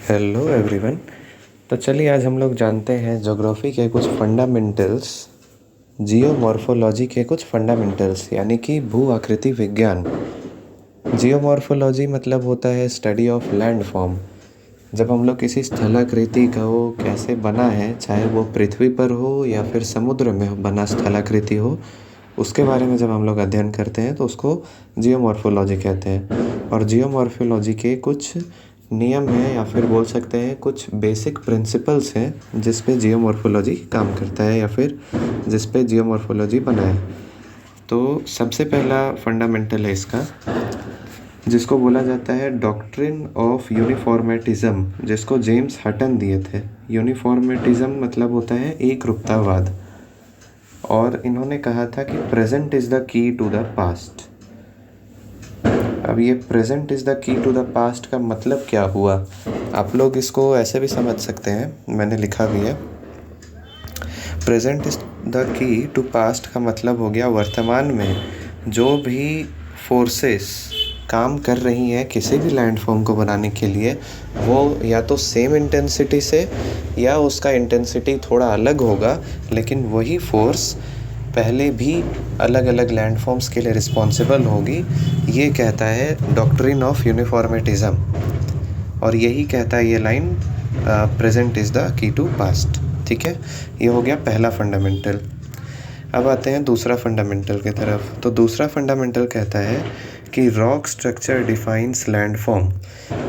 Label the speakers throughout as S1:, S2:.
S1: Hello everyone. तो चलिए आज हम लोग जानते हैं ज्योग्राफी के कुछ फंडामेंटल्स, जियोमॉर्फोलॉजी के कुछ फंडामेंटल्स यानी कि भू आकृति विज्ञान। जियोमॉर्फोलॉजी मतलब होता है स्टडी ऑफ लैंड फॉर्म। जब हम लोग किसी स्थलाकृति का वो कैसे बना है, चाहे वो पृथ्वी पर हो या फिर समुद्र में बना स्थलाकृति हो, उसके बारे में जब हम लोग अध्ययन करते हैं तो उसको जियोमॉर्फोलॉजी कहते हैं। और जियोमॉर्फोलॉजी के कुछ नियम हैं या फिर बोल सकते हैं कुछ बेसिक प्रिंसिपल्स हैं जिस पे जियोमॉर्फोलॉजी काम करता है या फिर जिस पे जियोमॉर्फोलॉजी बना है। तो सबसे पहला फंडामेंटल है इसका, जिसको बोला जाता है डॉक्ट्रिन ऑफ यूनिफॉर्मेटिज्म, जिसको जेम्स हटन दिए थे। यूनिफॉर्मेटिज्म मतलब होता है एक रूपतावाद, और इन्होंने कहा था कि present is the key to the past. अब ये present is the key to the past का मतलब क्या हुआ, आप लोग इसको ऐसे भी समझ सकते हैं, मैंने लिखा भी है। Present is the key to past का मतलब हो गया वर्तमान में जो भी फोर्सेस काम कर रही हैं किसी भी लैंडफॉर्म को बनाने के लिए, वो या तो सेम इंटेंसिटी से या उसका इंटेंसिटी थोड़ा अलग होगा, लेकिन वही फोर्स पहले भी अलग अलग लैंडफॉर्म्स के लिए रिस्पॉन्सिबल होगी। ये कहता है डॉक्ट्रिन ऑफ यूनिफॉर्मेटिज्म, और यही कहता है ये line present is the key to past. ठीक है, ये हो गया पहला फंडामेंटल। अब आते हैं दूसरा फंडामेंटल की तरफ। तो दूसरा फंडामेंटल कहता है कि रॉक स्ट्रक्चर डिफाइंस लैंडफॉर्म,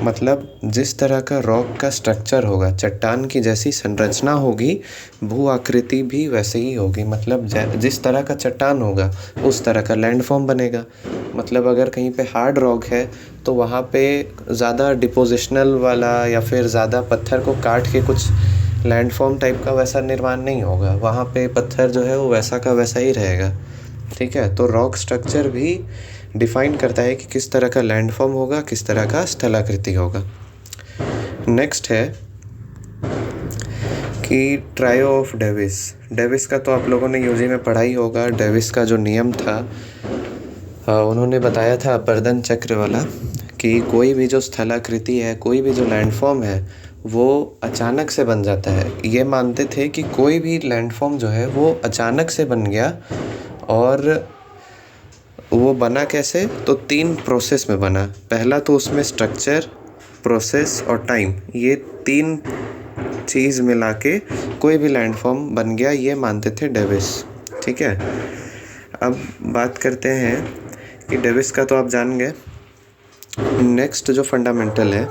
S1: मतलब जिस तरह का रॉक का स्ट्रक्चर होगा, चट्टान की जैसी संरचना होगी, भू आकृति भी वैसे ही होगी। मतलब जिस तरह का चट्टान होगा उस तरह का लैंडफॉर्म बनेगा। मतलब अगर कहीं पे हार्ड रॉक है तो वहाँ पे ज़्यादा डिपोजिशनल वाला या फिर ज़्यादा पत्थर को काट के कुछ लैंडफॉर्म टाइप का वैसा निर्माण नहीं होगा, वहाँ पे पत्थर जो है वो वैसा का वैसा ही रहेगा। ठीक है, तो रॉक स्ट्रक्चर भी डिफाइन करता है कि किस तरह का लैंडफॉर्म होगा, किस तरह का स्थलाकृति होगा। नेक्स्ट है कि ट्रायो ऑफ डेविस। डेविस का तो आप लोगों ने यूजी में पढ़ा ही होगा। डेविस का जो नियम था, उन्होंने बताया था अपरदन चक्र वाला, कि कोई भी जो स्थलाकृति है, कोई भी जो लैंडफॉर्म है, वो अचानक से बन जाता है। ये मानते थे कि कोई भी लैंडफॉर्म जो है वो अचानक से बन गया, और वो बना कैसे, तो 3 प्रोसेस में बना। पहला तो उसमें स्ट्रक्चर, प्रोसेस और टाइम, ये 3 चीज़ मिला के कोई भी लैंडफॉर्म बन गया, ये मानते थे डेविस। ठीक है, अब बात करते हैं कि डेविस का तो आप जान गए। नेक्स्ट जो फंडामेंटल है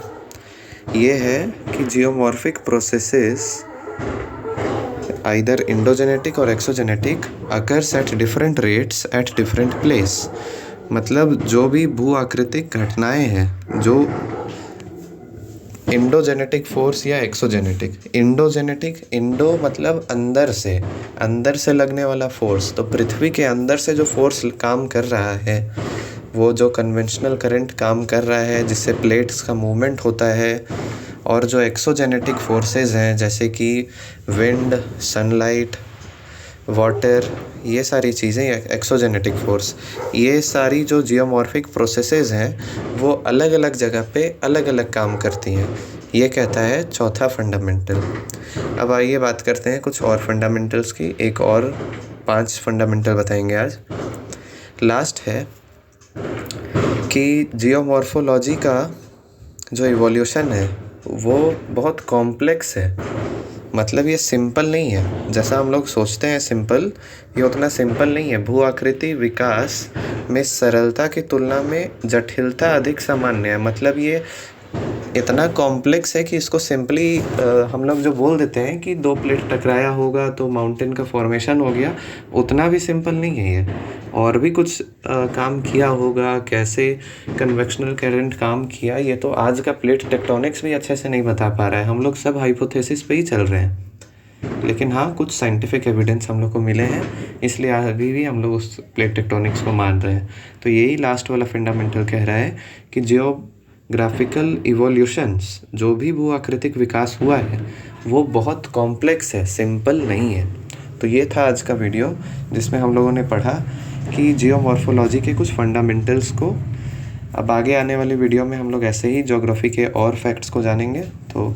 S1: ये है कि जियोमॉर्फिक प्रोसेसेस आइदर इंडोजेनेटिक और exogenetic occurs at different rates at different place. मतलब जो भी भू आकृतिक घटनाएं हैं, जो इंडोजेनेटिक फोर्स या एक्सोजेनेटिक। इंडोजेनेटिक, इंडो मतलब अंदर से लगने वाला फोर्स, तो पृथ्वी के अंदर से जो फोर्स काम कर रहा है, वो जो कन्वेंशनल करंट काम कर रहा है जिससे प्लेट्स का मूवमेंट होता है। और जो एक्सोजेनेटिक फोर्सेस हैं जैसे कि विंड, सनलाइट, वाटर, ये सारी चीज़ें एक्सोजेनेटिक फोर्स। ये सारी जो जियोमॉर्फिक प्रोसेसेस हैं वो अलग अलग जगह पे अलग अलग काम करती हैं। ये कहता है चौथा फंडामेंटल। अब आइए बात करते हैं कुछ और फंडामेंटल्स की। एक और 5 फंडामेंटल बताएंगे आज। लास्ट है कि जियोमॉर्फोलॉजी का जो इवोल्यूशन है वो बहुत कॉम्प्लेक्स है। मतलब ये सिंपल नहीं है, जैसा हम लोग सोचते हैं सिंपल, ये उतना सिंपल नहीं है। भू आकृति विकास में सरलता की तुलना में जटिलता अधिक सामान्य है। मतलब ये इतना कॉम्प्लेक्स है कि इसको सिंपली हम लोग जो बोल देते हैं कि 2 प्लेट टकराया होगा तो माउंटेन का फॉर्मेशन हो गया, उतना भी सिंपल नहीं है ये। और भी कुछ काम किया होगा, कैसे कन्वेक्शनल करंट काम किया, ये तो आज का प्लेट टेक्टोनिक्स भी अच्छे से नहीं बता पा रहा है। हम लोग सब हाइपोथेसिस पे ही चल रहे हैं। लेकिन हाँ, कुछ साइंटिफिक एविडेंस हम लोग को मिले हैं, इसलिए अभी भी हम लोग उस प्लेट टेक्टोनिक्स को मान रहे हैं। तो यही लास्ट वाला फंडामेंटल कह रहा है कि जियोग्राफिकल इवोल्यूशंस, जो भी भू आकृतिक विकास हुआ है वो बहुत कॉम्प्लेक्स है, सिंपल नहीं है। तो ये था आज का वीडियो जिसमें हम लोगों ने पढ़ा कि जियोमॉर्फोलॉजी के कुछ फंडामेंटल्स को अब आगे आने वाली वीडियो में हम लोग ऐसे ही ज्योग्राफी के और फैक्ट्स को जानेंगे। तो